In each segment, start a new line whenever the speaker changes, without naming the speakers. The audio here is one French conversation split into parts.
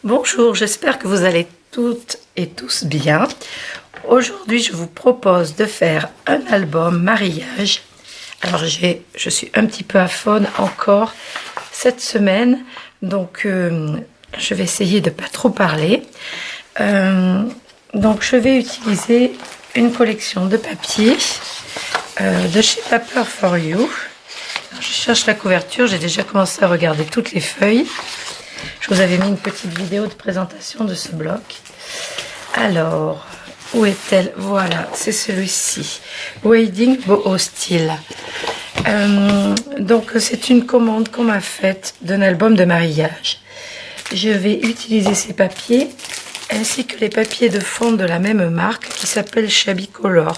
Bonjour, j'espère que vous allez toutes et tous bien. Aujourd'hui, je vous propose de faire un album mariage. Alors, je suis un petit peu à faune encore cette semaine, donc je vais essayer de ne pas trop parler. Donc, je vais utiliser une collection de papier de chez Paper for You. Alors, je cherche la couverture, j'ai déjà commencé à regarder toutes les feuilles. Je vous avais mis une petite vidéo de présentation de ce bloc. Alors, où est-elle? Voilà, c'est celui-ci. Wedding Boho Style. Donc, c'est une commande qu'on m'a faite d'un album de mariage. Je vais utiliser ces papiers ainsi que les papiers de fond de la même marque qui s'appelle Shabby Color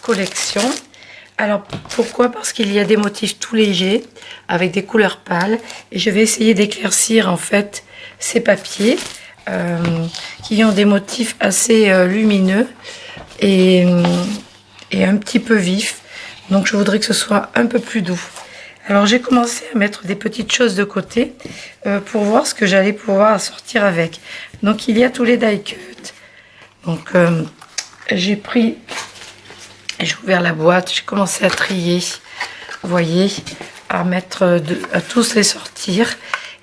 Collection. Alors, pourquoi? Parce qu'il y a des motifs tout légers, avec des couleurs pâles. Et je vais essayer d'éclaircir, en fait, ces papiers qui ont des motifs assez lumineux et un petit peu vifs. Donc, je voudrais que ce soit un peu plus doux. Alors, j'ai commencé à mettre des petites choses de côté pour voir ce que j'allais pouvoir sortir avec. Donc, il y a tous les die cuts. Donc, j'ai pris... J'ai ouvert la boîte, j'ai commencé à trier, vous voyez, à tous les sortir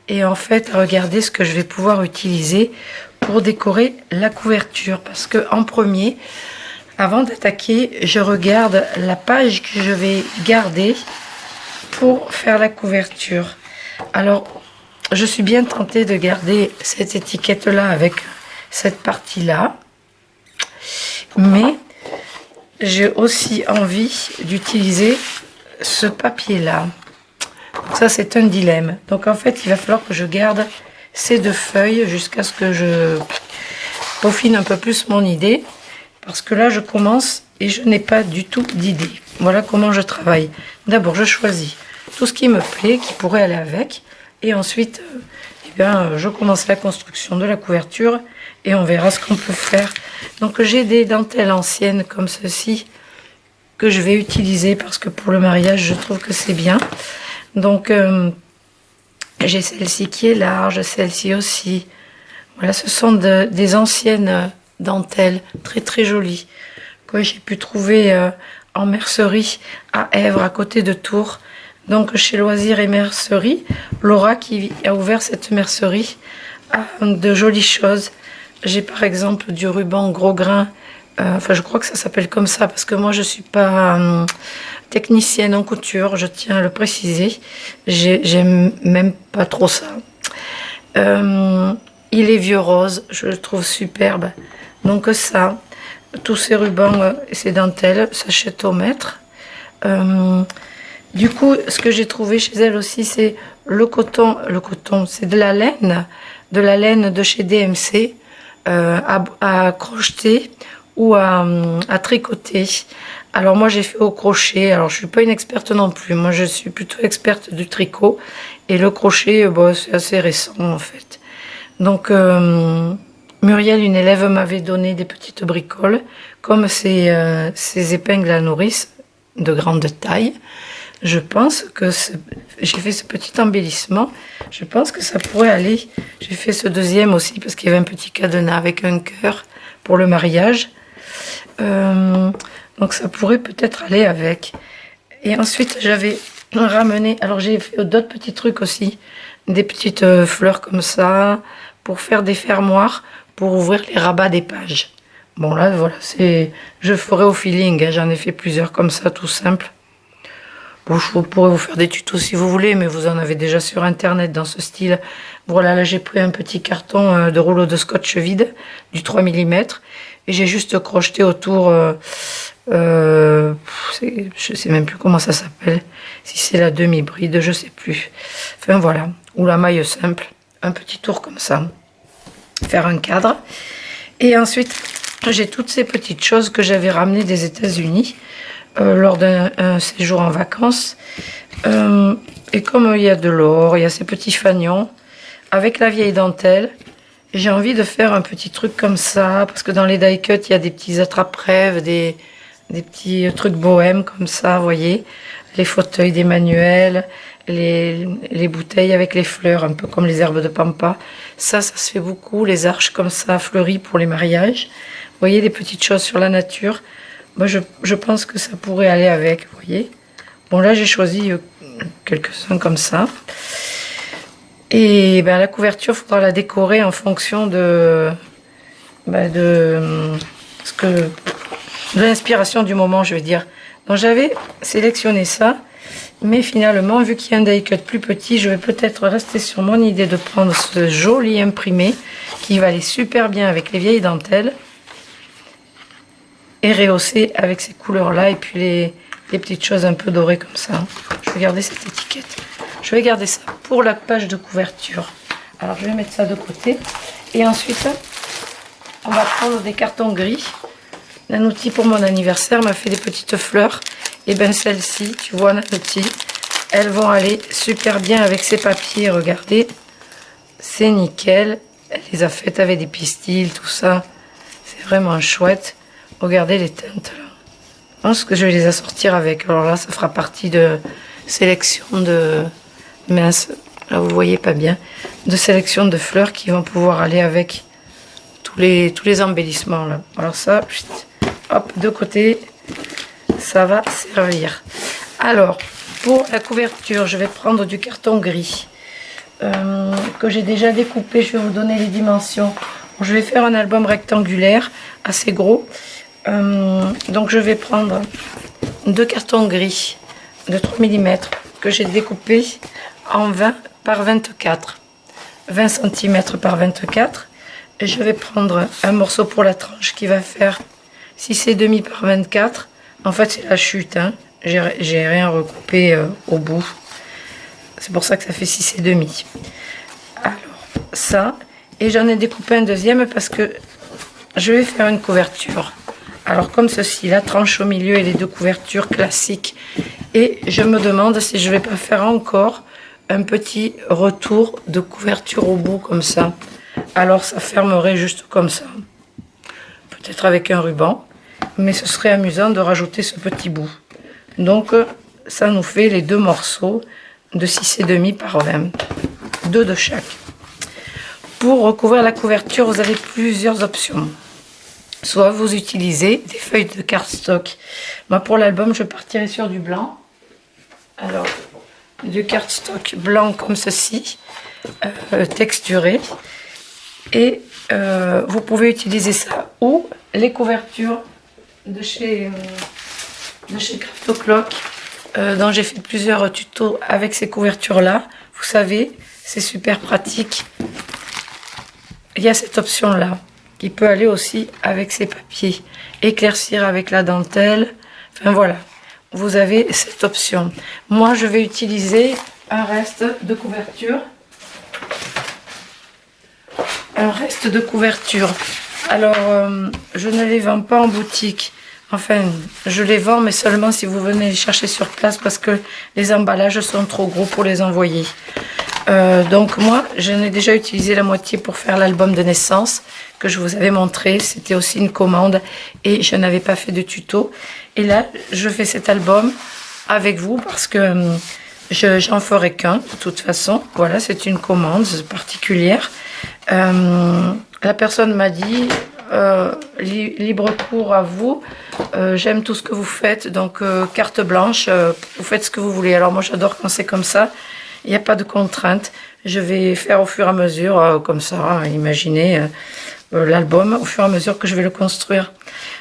et en fait à regarder ce que je vais pouvoir utiliser pour décorer la couverture. Parce que en premier, avant d'attaquer, je regarde la page que je vais garder pour faire la couverture. Alors, je suis bien tentée de garder cette étiquette-là avec cette partie-là, mais j'ai aussi envie d'utiliser ce papier-là. Ça, c'est un dilemme. Donc, en fait, il va falloir que je garde ces deux feuilles jusqu'à ce que je peaufine un peu plus mon idée. Parce que là, je commence et je n'ai pas du tout d'idée. Voilà comment je travaille. D'abord, je choisis tout ce qui me plaît, qui pourrait aller avec. Et ensuite, je commence la construction de la couverture et on verra ce qu'on peut faire. Donc j'ai des dentelles anciennes comme ceci que je vais utiliser parce que pour le mariage je trouve que c'est bien. Donc j'ai celle-ci qui est large, celle-ci aussi. Voilà, ce sont des anciennes dentelles très très jolies que j'ai pu trouver en mercerie à Èvre à côté de Tours. Donc chez Loisirs et Mercerie, Laura qui a ouvert cette mercerie a de jolies choses. J'ai par exemple du ruban gros grain, enfin je crois que ça s'appelle comme ça parce que moi je suis pas technicienne en couture, je tiens à le préciser. J'aime même pas trop ça. Il est vieux rose, je le trouve superbe. Donc ça, tous ces rubans et ces dentelles s'achètent au mètre. Du coup, ce que j'ai trouvé chez elle aussi, c'est le coton, c'est de la laine de chez DMC, à crocheter ou à tricoter. Alors moi, j'ai fait au crochet. Alors je suis pas une experte non plus. Moi, je suis plutôt experte du tricot et le crochet, c'est assez récent en fait. Donc Muriel, une élève, m'avait donné des petites bricoles comme ces épingles à nourrice de grande taille. Je pense que j'ai fait ce petit embellissement. Je pense que ça pourrait aller. J'ai fait ce deuxième aussi parce qu'il y avait un petit cadenas avec un cœur pour le mariage. Donc ça pourrait peut-être aller avec. Et ensuite, j'avais ramené... Alors j'ai fait d'autres petits trucs aussi. Des petites fleurs comme ça pour faire des fermoirs pour ouvrir les rabats des pages. Bon là, voilà, je ferai au feeling. Hein, j'en ai fait plusieurs comme ça, tout simple. Bon, je pourrais vous faire des tutos si vous voulez, mais vous en avez déjà sur internet dans ce style. Voilà, là j'ai pris un petit carton de rouleau de scotch vide, du 3 mm, et j'ai juste crocheté autour, je sais même plus comment ça s'appelle, si c'est la demi-bride, je sais plus. Enfin voilà, ou la maille simple, un petit tour comme ça, faire un cadre. Et ensuite, j'ai toutes ces petites choses que j'avais ramenées des États-Unis. Lors d'un séjour en vacances. Et comme il y a de l'or, il y a ces petits fanions, avec la vieille dentelle, j'ai envie de faire un petit truc comme ça, parce que dans les die cuts, il y a des petits attrape-rêves, des petits trucs bohèmes comme ça, vous voyez, les fauteuils d'Emmanuel, les bouteilles avec les fleurs, un peu comme les herbes de pampa. Ça se fait beaucoup, les arches comme ça, fleuries pour les mariages. Vous voyez, des petites choses sur la nature. Moi, je pense que ça pourrait aller avec, vous voyez. Bon, là, j'ai choisi quelques-uns comme ça. Et ben, la couverture, il faudra la décorer en fonction de l'inspiration du moment, je veux dire. Donc, j'avais sélectionné ça. Mais finalement, vu qu'il y a un die cut plus petit, je vais peut-être rester sur mon idée de prendre ce joli imprimé qui va aller super bien avec les vieilles dentelles et rehausser avec ces couleurs-là et puis les petites choses un peu dorées comme ça. Je vais garder cette étiquette. Je vais garder ça pour la page de couverture. Alors, je vais mettre ça de côté. Et ensuite, on va prendre des cartons gris. Un outil pour mon anniversaire m'a fait des petites fleurs. Et bien celles-ci, tu vois, Nanoti, elles vont aller super bien avec ces papiers. Regardez, c'est nickel. Elle les a faites avec des pistils, tout ça. C'est vraiment chouette. Regardez les teintes là. Je pense que je vais les assortir avec. Alors là, ça fera partie de sélection de mince. Là, vous voyez pas bien. De sélection de fleurs qui vont pouvoir aller avec tous les embellissements là. Alors ça, hop, de côté. Ça va servir. Alors, pour la couverture, je vais prendre du carton gris que j'ai déjà découpé. Je vais vous donner les dimensions. Bon, je vais faire un album rectangulaire assez gros. Donc, je vais prendre deux cartons gris de 3 mm que j'ai découpé en 20 par 24. 20 cm par 24. Et je vais prendre un morceau pour la tranche qui va faire 6,5 par 24. En fait, c'est la chute, hein. J'ai rien recoupé au bout. C'est pour ça que ça fait 6,5. Alors, ça. Et j'en ai découpé un deuxième parce que je vais faire une couverture. Alors, comme ceci, la tranche au milieu et les deux couvertures classiques. Et je me demande si je vais pas faire encore un petit retour de couverture au bout, comme ça. Alors, ça fermerait juste comme ça. Peut-être avec un ruban. Mais ce serait amusant de rajouter ce petit bout. Donc, ça nous fait les deux morceaux de 6,5 par 20. Deux de chaque. Pour recouvrir la couverture, vous avez plusieurs options. Soit vous utilisez des feuilles de cardstock. Moi, pour l'album, je partirai sur du blanc. Alors, du cardstock blanc comme ceci, texturé. Et vous pouvez utiliser ça ou les couvertures de chez Craftoclock, dont j'ai fait plusieurs tutos avec ces couvertures là. Vous savez, c'est super pratique. Il y a cette option là qui peut aller aussi avec ces papiers, éclaircir avec la dentelle. Enfin voilà, vous avez cette option. Moi, je vais utiliser un reste de couverture. Alors, je ne les vends pas en boutique. Enfin, je les vends, mais seulement si vous venez les chercher sur place parce que les emballages sont trop gros pour les envoyer. Donc moi, j'en ai déjà utilisé la moitié pour faire l'album de naissance que je vous avais montré. C'était aussi une commande et je n'avais pas fait de tuto. Et là, je fais cet album avec vous parce que j'en ferai qu'un de toute façon. Voilà, c'est une commande particulière. La personne m'a dit libre cours à vous, j'aime tout ce que vous faites, donc carte blanche, vous faites ce que vous voulez. Alors moi j'adore quand c'est comme ça, il n'y a pas de contrainte, je vais faire au fur et à mesure comme ça, imaginez l'album au fur et à mesure que je vais le construire.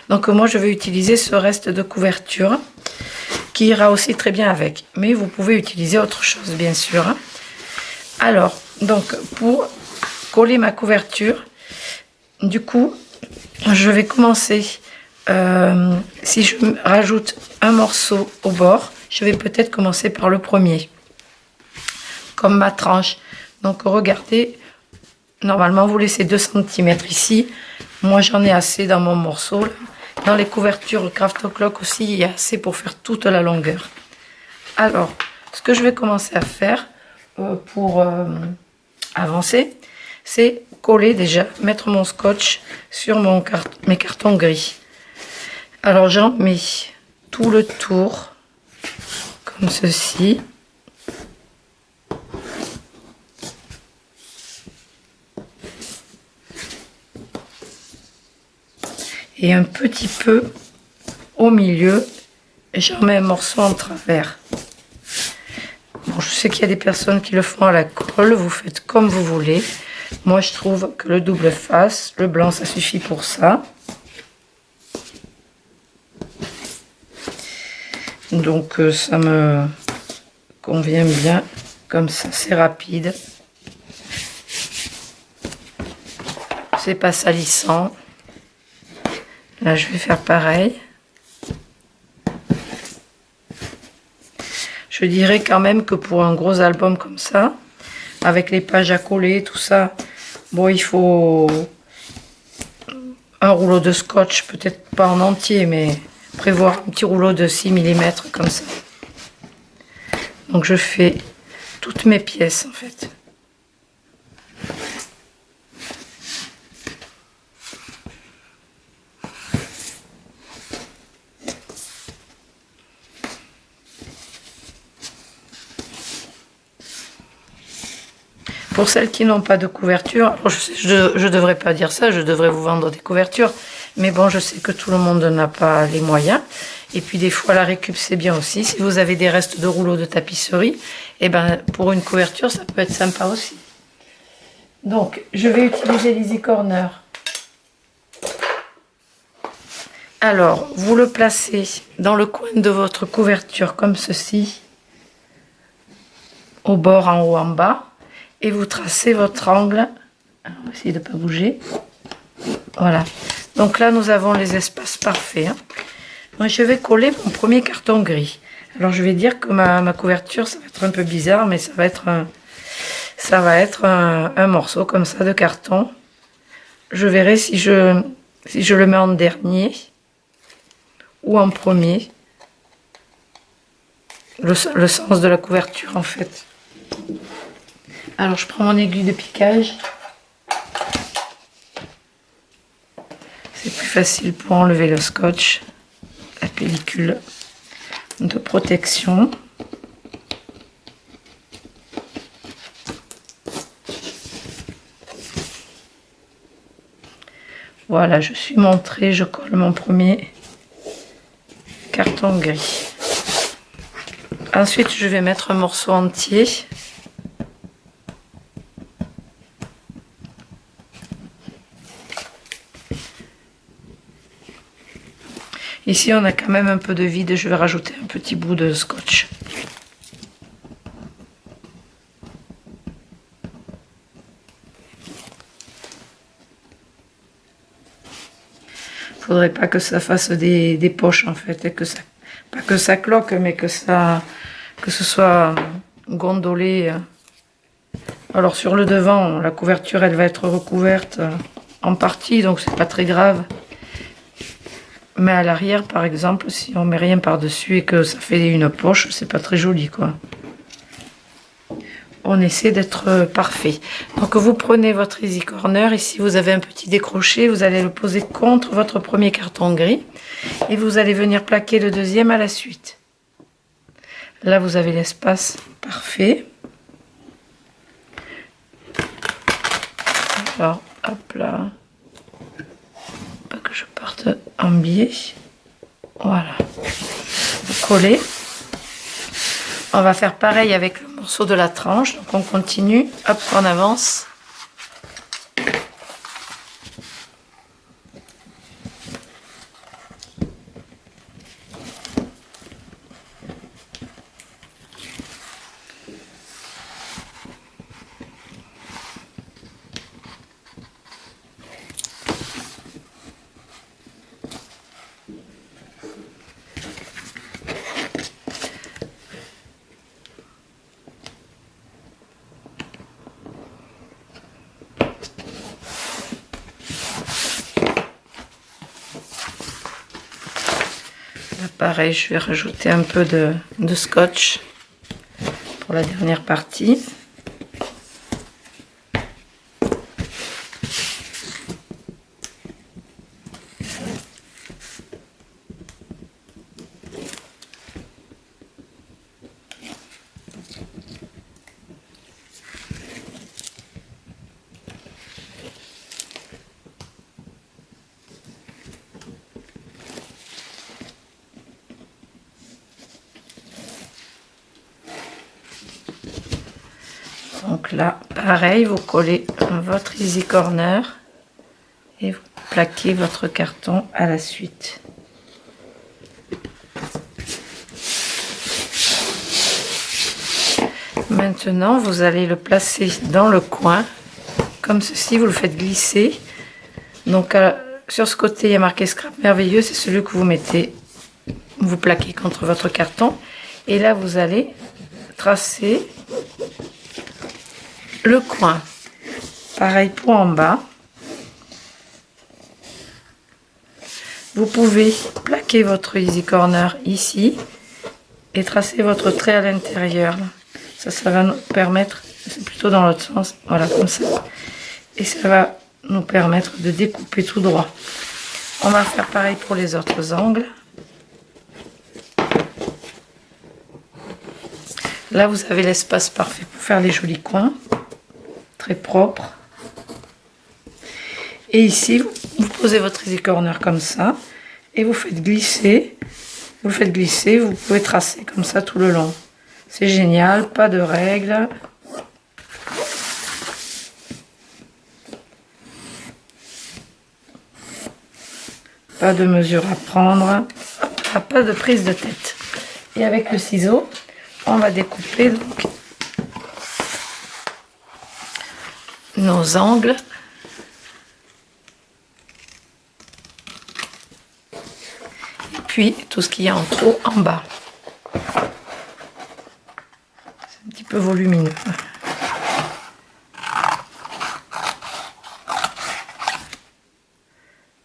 Donc moi je vais utiliser ce reste de couverture qui ira aussi très bien avec, mais vous pouvez utiliser autre chose bien sûr. Alors donc pour coller ma couverture, du coup je vais commencer, si je rajoute un morceau au bord, je vais peut-être commencer par le premier, comme ma tranche. Donc regardez, normalement vous laissez 2 cm ici, moi j'en ai assez dans mon morceau. Là. Dans les couvertures Craftoclock aussi, il y a assez pour faire toute la longueur. Alors, ce que je vais commencer à faire pour avancer, c'est coller déjà, mettre mon scotch sur mes cartons gris. Alors j'en mets tout le tour, comme ceci. et un petit peu au milieu. Et j'en mets un morceau en travers. Bon, je sais qu'il y a des personnes qui le font à la colle, vous faites comme vous voulez. Moi, je trouve que le double face, le blanc, ça suffit pour ça. Donc, ça me convient bien. Comme ça, c'est rapide. C'est pas salissant. Là, je vais faire pareil. Je dirais quand même que pour un gros album comme ça, avec les pages à coller, tout ça, bon, il faut un rouleau de scotch, peut-être pas en entier, mais prévoir un petit rouleau de 6 mm comme ça. Donc je fais toutes mes pièces en fait. Pour celles qui n'ont pas de couverture, alors je devrais pas dire ça, je devrais vous vendre des couvertures, mais bon, je sais que tout le monde n'a pas les moyens. Et puis des fois, la récup, c'est bien aussi. Si vous avez des restes de rouleaux de tapisserie, et ben pour une couverture, ça peut être sympa aussi. Donc, je vais utiliser l'Easy Corner. Alors, vous le placez dans le coin de votre couverture, comme ceci, au bord, en haut, en bas. Et vous tracez votre angle. Alors, on va essayer de ne pas bouger. Voilà. Donc là, nous avons les espaces parfaits. Hein. Moi, je vais coller mon premier carton gris. Alors, je vais dire que ma couverture, ça va être un peu bizarre, mais ça va être un morceau comme ça de carton. Je verrai si je le mets en dernier ou en premier. Le sens de la couverture, en fait. Alors, je prends mon aiguille de piquage. C'est plus facile pour enlever le scotch, la pellicule de protection. Voilà, je suis montrée, je colle mon premier carton gris. Ensuite, je vais mettre un morceau entier. Ici, on a quand même un peu de vide. Je vais rajouter un petit bout de scotch. Faudrait pas que ça fasse des poches en fait, et que ça, pas que ça cloque, mais que ce soit gondolé. Alors sur le devant, la couverture, elle va être recouverte en partie, donc c'est pas très grave. Mais à l'arrière, par exemple, si on met rien par-dessus et que ça fait une poche, c'est pas très joli, quoi. On essaie d'être parfait. Donc vous prenez votre Easy Corner et si vous avez un petit décroché, vous allez le poser contre votre premier carton gris et vous allez venir plaquer le deuxième à la suite. Là, vous avez l'espace parfait. Alors, hop là. Pas que je parte en biais. Voilà. Vous collez. On va faire pareil avec le morceau de la tranche. Donc on continue. Hop, on avance. Pareil, je vais rajouter un peu de scotch pour la dernière partie. Donc là, pareil, vous collez votre easy corner et vous plaquez votre carton à la suite. Maintenant, vous allez le placer dans le coin, comme ceci, vous le faites glisser. Donc sur ce côté, il y a marqué Scrap Merveilleux, c'est celui que vous mettez, vous plaquez contre votre carton. Et là, vous allez tracer le coin. Pareil pour en bas. Vous pouvez plaquer votre easy corner ici et tracer votre trait à l'intérieur. Ça va nous permettre, c'est plutôt dans l'autre sens, voilà, comme ça. Et ça va nous permettre de découper tout droit. On va faire pareil pour les autres angles. Là, vous avez l'espace parfait pour faire les jolis coins, très propres. Et ici, vous posez votre easy corner comme ça et vous faites glisser. Vous le faites glisser, vous pouvez tracer comme ça tout le long. C'est génial, pas de règles. Pas de mesure à prendre, pas de prise de tête. Et avec le ciseau, on va découper donc nos angles. Et puis tout ce qu'il y a en trop en bas. C'est un petit peu volumineux.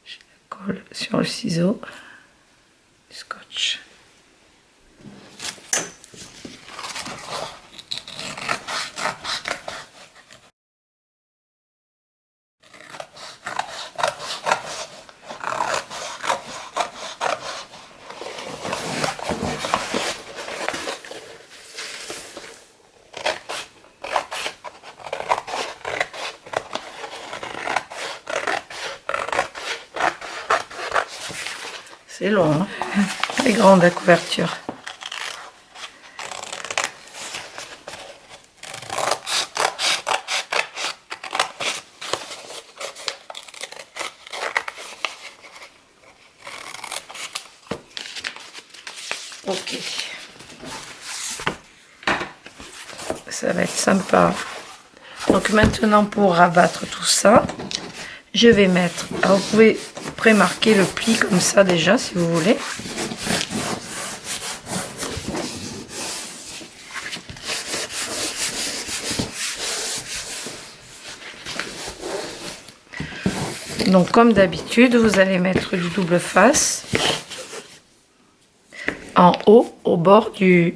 Je la colle sur le ciseau. Du scotch. C'est long, hein, très grande la couverture. Ok. Ça va être sympa. Donc maintenant pour rabattre tout ça, je vais mettre, alors vous pouvez prémarquer le pli comme ça déjà si vous voulez. Donc comme d'habitude, vous allez mettre du double face en haut au bord du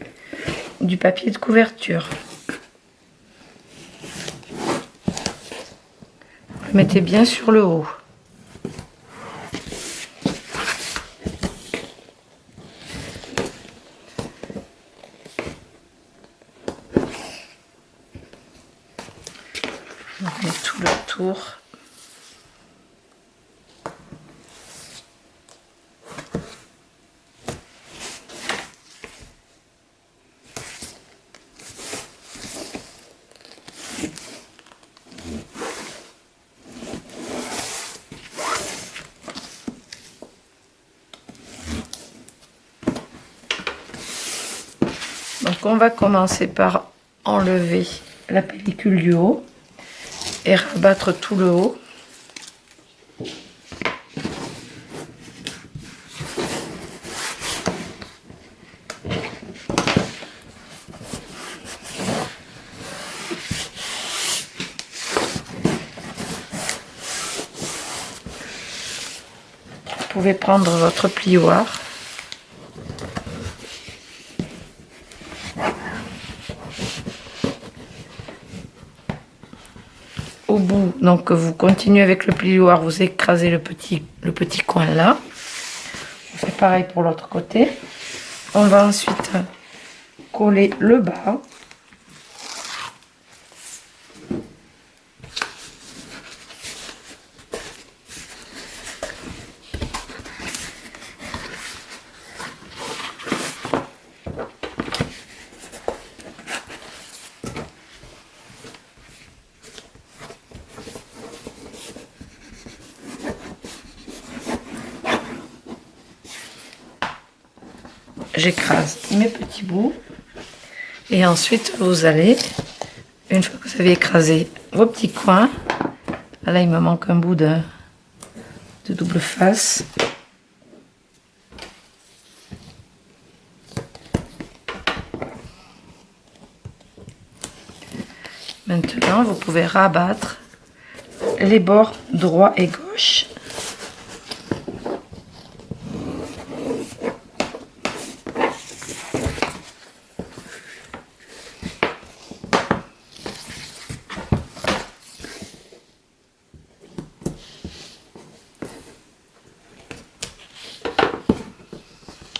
papier de couverture. Vous le mettez bien sur le haut. On met tout le tour. Donc on va commencer par enlever la pellicule du haut et rabattre tout le haut. Vous pouvez prendre votre plioir. Au bout, donc vous continuez avec le plioir, vous écrasez le petit coin là. On fait pareil pour l'autre côté. On va ensuite coller le bas. j'écrase mes petits bouts. Et ensuite, vous allez, une fois que vous avez écrasé vos petits coins, là, il me manque un bout de double face. Maintenant, vous pouvez rabattre les bords droit et gauche.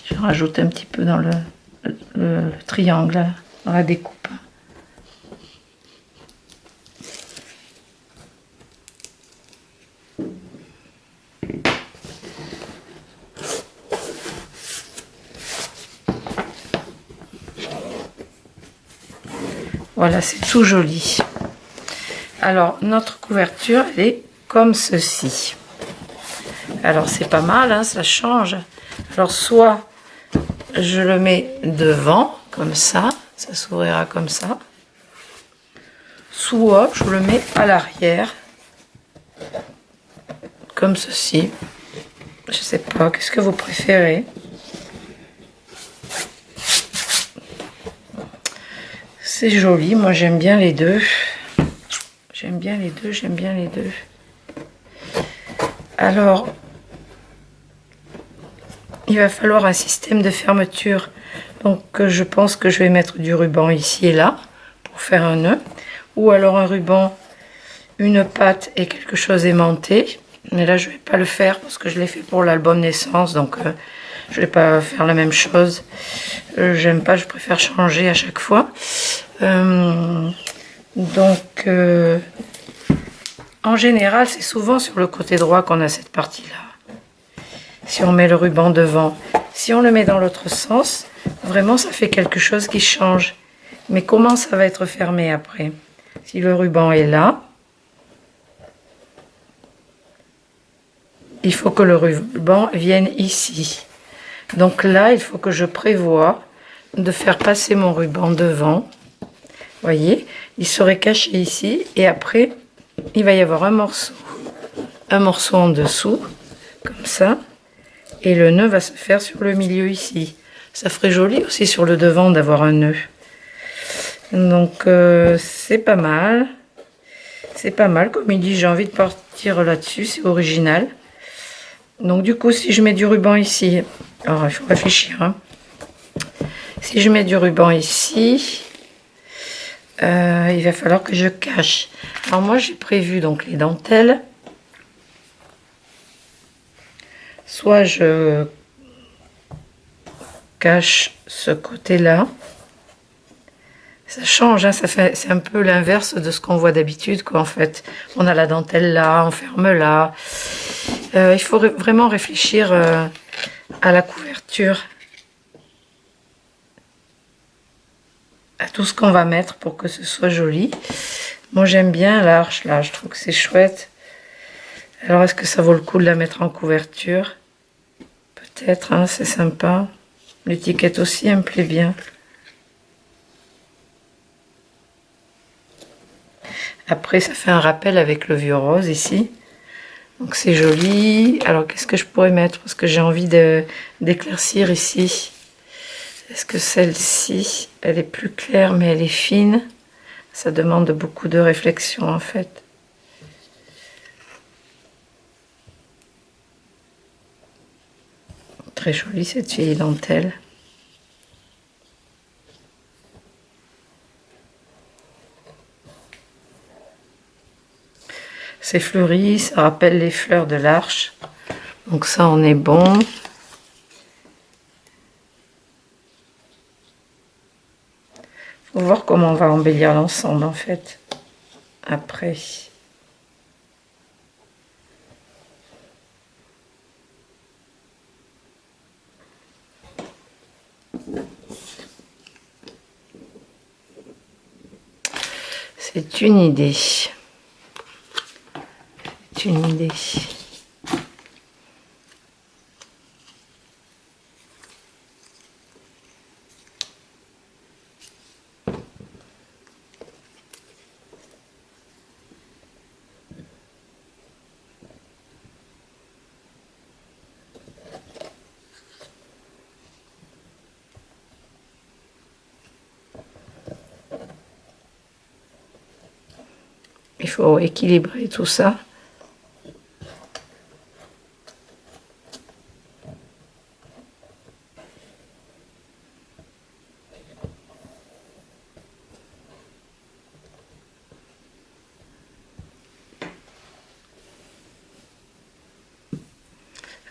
Je rajoute un petit peu dans le triangle, dans la découpe. Voilà, c'est tout joli. Alors, notre couverture, elle est comme ceci. Alors, c'est pas mal, hein, ça change. Alors, soit je le mets devant, comme ça s'ouvrira comme ça. Soit je le mets à l'arrière, comme ceci. Je sais pas, qu'est-ce que vous préférez? C'est joli, moi j'aime bien les deux. J'aime bien les deux, j'aime bien les deux. Alors, il va falloir un système de fermeture. Donc je pense que je vais mettre du ruban ici et là pour faire un nœud. Ou alors un ruban, une patte et quelque chose aimanté. Mais là je vais pas le faire parce que je l'ai fait pour l'album naissance. Donc je vais pas faire la même chose. J'aime pas, je préfère changer à chaque fois. Donc en général c'est souvent sur le côté droit qu'on a cette partie là. Si on met le ruban devant, si on le met dans l'autre sens, vraiment ça fait quelque chose qui change. Mais comment ça va être fermé après? Si le ruban est là, il faut que le ruban vienne ici. Donc là, il faut que je prévoie de faire passer mon ruban devant. Voyez, il serait caché ici et après, il va y avoir un morceau en dessous, comme ça. Et le nœud va se faire sur le milieu ici. Ça ferait joli aussi sur le devant d'avoir un nœud. Donc c'est pas mal. C'est pas mal. Comme il dit, j'ai envie de partir là-dessus. C'est original. Donc du coup, si je mets du ruban ici, alors il faut réfléchir. Hein. Si je mets du ruban ici, il va falloir que je cache. Alors moi, j'ai prévu donc les dentelles. Soit je cache ce côté-là. Ça change, hein, c'est un peu l'inverse de ce qu'on voit d'habitude, quoi, en fait. On a la dentelle là, on ferme là. Il faut vraiment réfléchir à la couverture. À tout ce qu'on va mettre pour que ce soit joli. Moi, j'aime bien l'arche, là. Je trouve que c'est chouette. Alors, est-ce que ça vaut le coup de la mettre en couverture? Peut-être, hein, c'est sympa. L'étiquette aussi, elle me plaît bien. Après, ça fait un rappel avec le vieux rose ici. Donc, c'est joli. Alors, qu'est-ce que je pourrais mettre? Parce que j'ai envie d'éclaircir ici. Est-ce que celle-ci, elle est plus claire, mais elle est fine? Ça demande beaucoup de réflexion, en fait. Très jolie, cette vieille dentelle. C'est fleuri, ça rappelle les fleurs de l'arche. Donc ça, on est bon. Faut voir comment on va embellir l'ensemble, en fait. Après. C'est une idée. C'est une idée. faut équilibrer tout ça.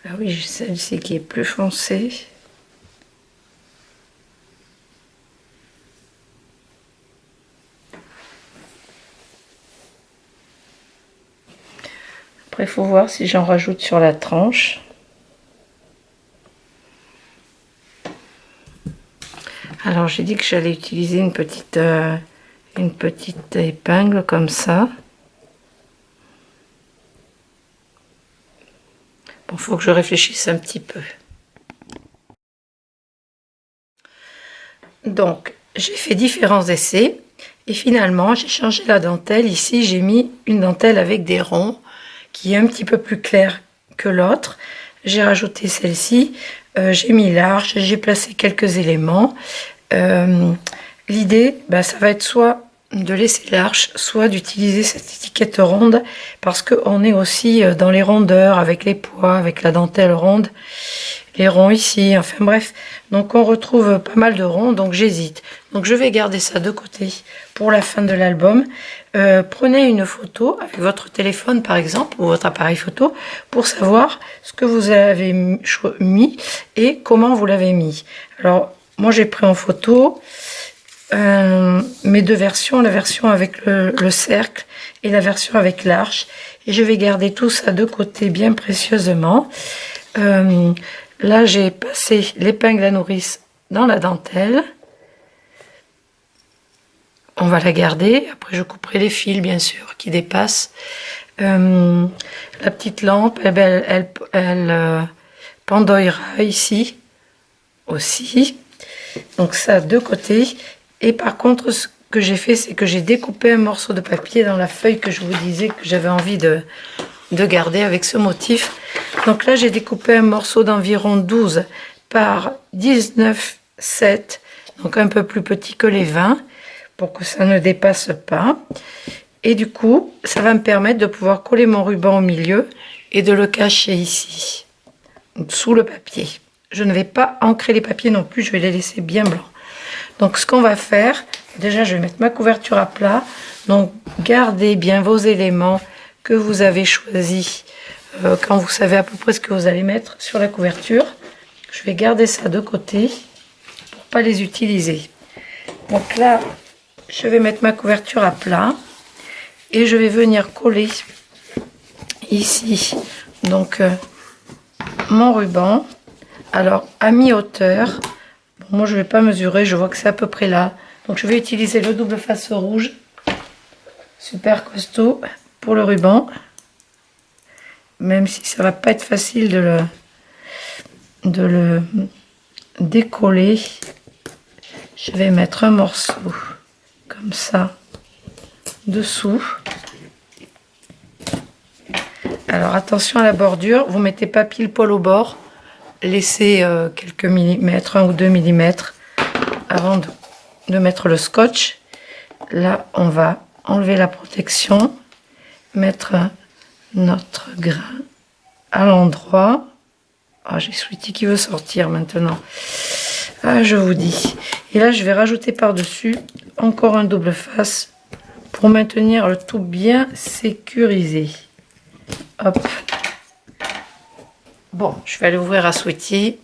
Ah oui, j'ai celle-ci qui est plus foncée. Après, il faut voir si j'en rajoute sur la tranche. Alors, j'ai dit que j'allais utiliser une petite épingle comme ça. Bon, faut que je réfléchisse un petit peu. Donc, j'ai fait différents essais et finalement, j'ai changé la dentelle. Ici, j'ai mis une dentelle avec des ronds qui est un petit peu plus claire que l'autre. J'ai rajouté celle-ci, j'ai mis large, j'ai placé quelques éléments. L'idée, ça va être soit de laisser large, soit d'utiliser cette étiquette ronde parce qu'on est aussi dans les rondeurs avec les pois, avec la dentelle ronde, les ronds ici, enfin bref. Donc on retrouve pas mal de ronds, donc j'hésite. Donc je vais garder ça de côté pour la fin de l'album. Prenez une photo avec votre téléphone par exemple ou votre appareil photo pour savoir ce que vous avez mis et comment vous l'avez mis. Alors moi j'ai pris en photo mes deux versions, la version avec le cercle et la version avec l'arche, et je vais garder tout ça de côté bien précieusement. Là j'ai passé l'épingle à nourrice dans la dentelle. On va la garder, après je couperai les fils bien sûr qui dépassent. La petite lampe, elle pendoyera ici aussi, donc ça de côté. Et par contre, ce que j'ai fait, c'est que j'ai découpé un morceau de papier dans la feuille que je vous disais que j'avais envie de garder avec ce motif. Donc là, j'ai découpé un morceau d'environ 12 par 19,7, donc un peu plus petit que les 20, pour que ça ne dépasse pas. Et du coup, ça va me permettre de pouvoir coller mon ruban au milieu et de le cacher ici, sous le papier. Je ne vais pas ancrer les papiers non plus, je vais les laisser bien blancs. Donc ce qu'on va faire, déjà je vais mettre ma couverture à plat. Donc gardez bien vos éléments que vous avez choisis quand vous savez à peu près ce que vous allez mettre sur la couverture. Je vais garder ça de côté pour pas les utiliser. Donc là, je vais mettre ma couverture à plat et je vais venir coller ici donc mon ruban. Alors à mi-hauteur. Moi, je ne vais pas mesurer, je vois que c'est à peu près là. Donc, je vais utiliser le double face rouge, super costaud, pour le ruban. Même si ça va pas être facile de le décoller, je vais mettre un morceau comme ça dessous. Alors, attention à la bordure, vous ne mettez pas pile poil au bord. Laissez quelques millimètres, 1 ou 2 millimètres avant de mettre le scotch. Là, on va enlever la protection, mettre notre grain à l'endroit. Ah, j'ai Sweetie qui veut sortir maintenant. Ah, je vous dis. Et là, je vais rajouter par-dessus encore un double face pour maintenir le tout bien sécurisé. Hop. Bon, je vais aller ouvrir à Sweetie.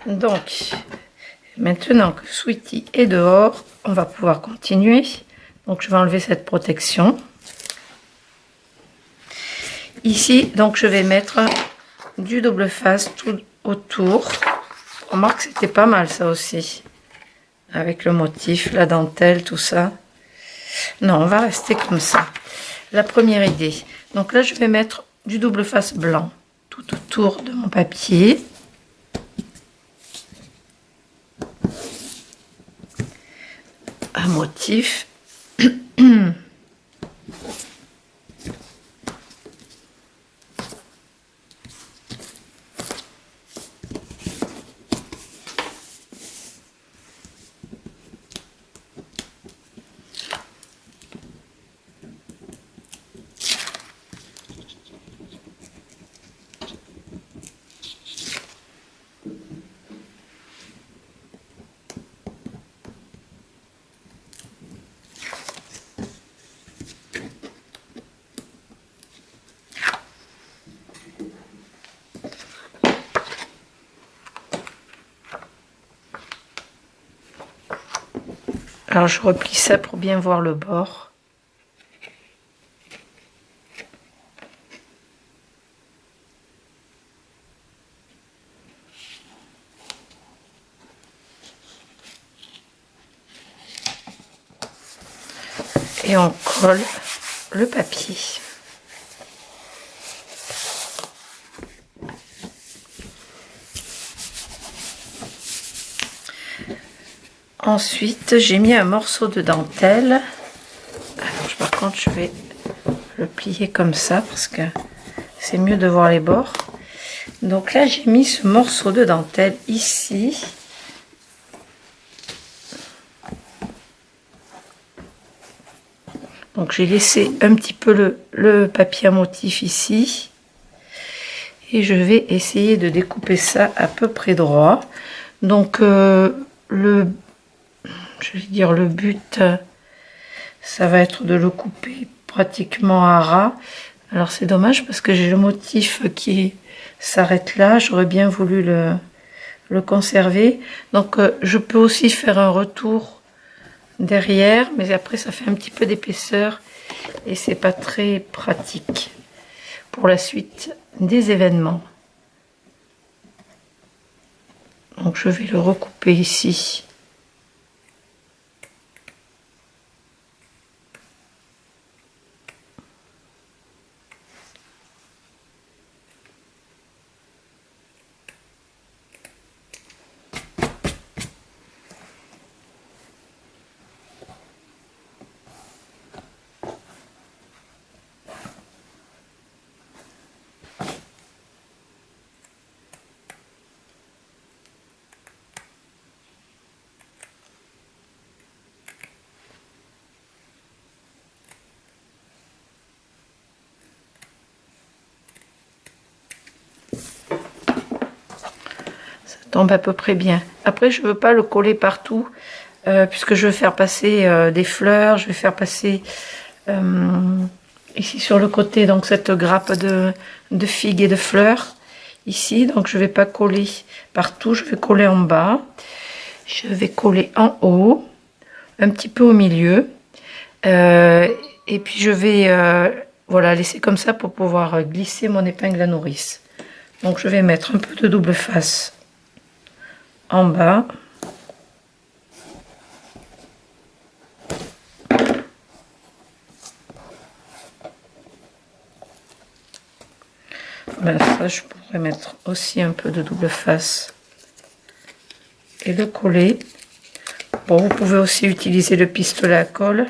Donc, maintenant que Sweetie est dehors, on va pouvoir continuer. Donc, je vais enlever cette protection. Ici, donc, je vais mettre du double face tout autour. Remarque, c'était pas mal ça aussi. Avec le motif, la dentelle, tout ça. Non, on va rester comme ça. La première idée. Donc là, je vais mettre du double face blanc tout autour de mon papier. Un motif. Alors je replie ça pour bien voir le bord. Et on colle le papier. Ensuite, j'ai mis un morceau de dentelle. Alors, par contre, je vais le plier comme ça parce que c'est mieux de voir les bords. Donc là, j'ai mis ce morceau de dentelle ici. Donc j'ai laissé un petit peu le papier à motif ici. Et je vais essayer de découper ça à peu près droit. Donc je vais dire le but, ça va être de le couper pratiquement à ras. Alors c'est dommage parce que j'ai le motif qui s'arrête là. J'aurais bien voulu le conserver. Donc je peux aussi faire un retour derrière, mais après ça fait un petit peu d'épaisseur et c'est pas très pratique pour la suite des événements. Donc je vais le recouper ici. Tombe à peu près bien. Après, je veux pas le coller partout puisque je vais faire passer des fleurs, je vais faire passer ici sur le côté donc cette grappe de figues et de fleurs ici. Donc je vais pas coller partout, je vais coller en bas, je vais coller en haut, un petit peu au milieu et puis je vais voilà laisser comme ça pour pouvoir glisser mon épingle à nourrice. Donc je vais mettre un peu de double face en bas. Ben ça, je pourrais mettre aussi un peu de double face et le coller. Bon, vous pouvez aussi utiliser le pistolet à colle.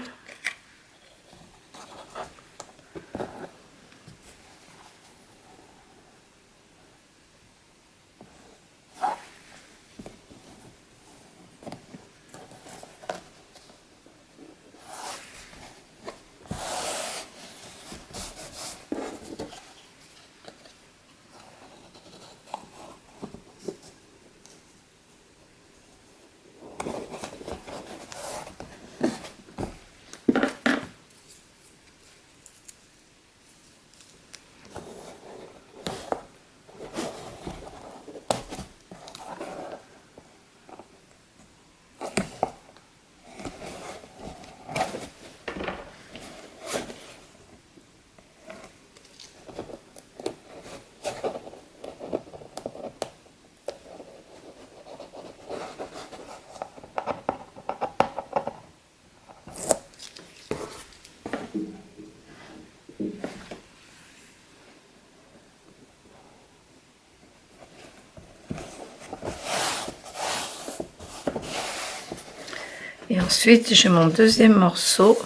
Et ensuite, j'ai mon deuxième morceau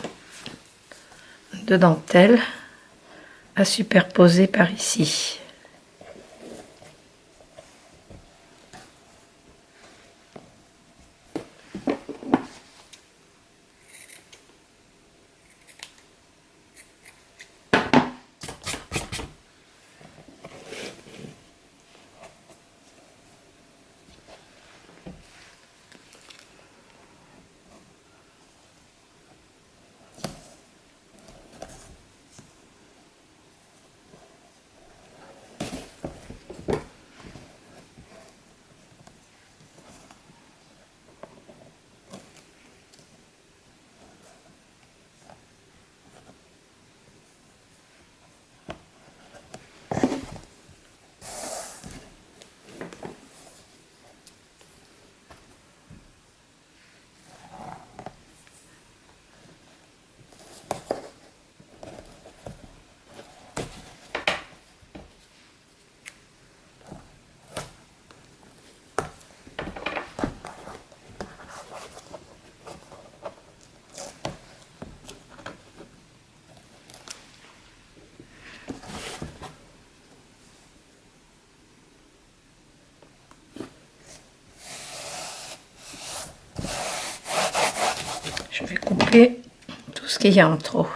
de dentelle à superposer par ici. Je vais couper tout ce qu'il y a en trop.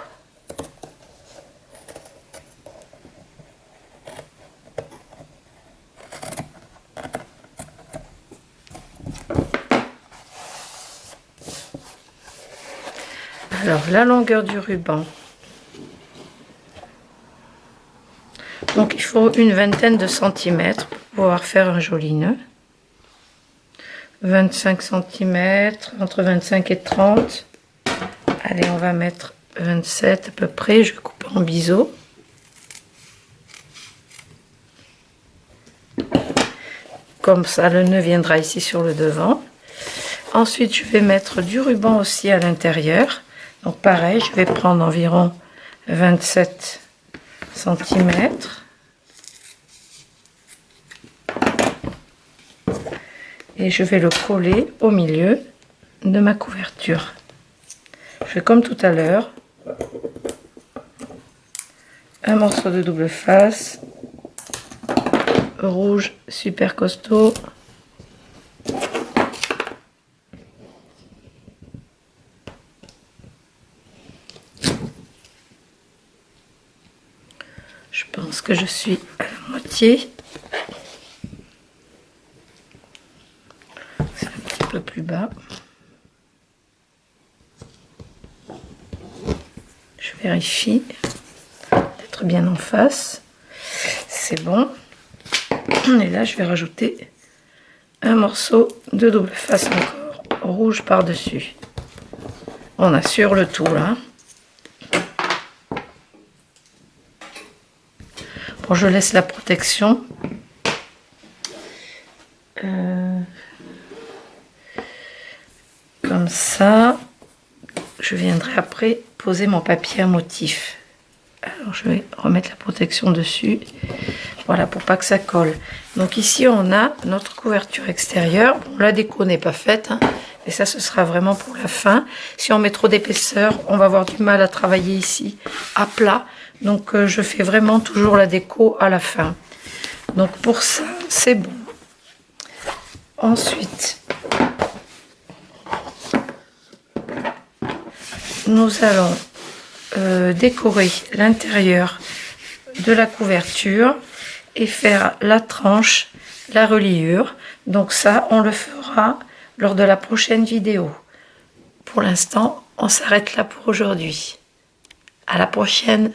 Alors, la longueur du ruban. Donc, il faut une vingtaine de centimètres pour pouvoir faire un joli nœud. 25 centimètres, entre 25 et 30. Allez, on va mettre 27 à peu près. Je vais couper en biseau. Comme ça, le nœud viendra ici sur le devant. Ensuite, je vais mettre du ruban aussi à l'intérieur. Donc pareil, je vais prendre environ 27 centimètres. Et je vais le coller au milieu de ma couverture. Je fais comme tout à l'heure. Un morceau de double face. Rouge super costaud. Je pense que je suis à la moitié. C'est un petit peu plus bas. Je vérifie d'être bien en face. C'est bon. Et là, je vais rajouter un morceau de double face encore, rouge par-dessus. On assure le tout là. Bon, je laisse la protection. Comme ça, je viendrai après poser mon papier à motif. Alors, je vais remettre la protection dessus. Voilà, pour pas que ça colle. Donc ici, on a notre couverture extérieure. Bon, la déco n'est pas faite, hein, et ça, ce sera vraiment pour la fin. Si on met trop d'épaisseur, on va avoir du mal à travailler ici à plat. Donc, je fais vraiment toujours la déco à la fin. Donc, pour ça, c'est bon. Ensuite, nous allons décorer l'intérieur de la couverture et faire la tranche, la reliure. Donc ça, on le fera lors de la prochaine vidéo. Pour l'instant, on s'arrête là pour aujourd'hui. À la prochaine!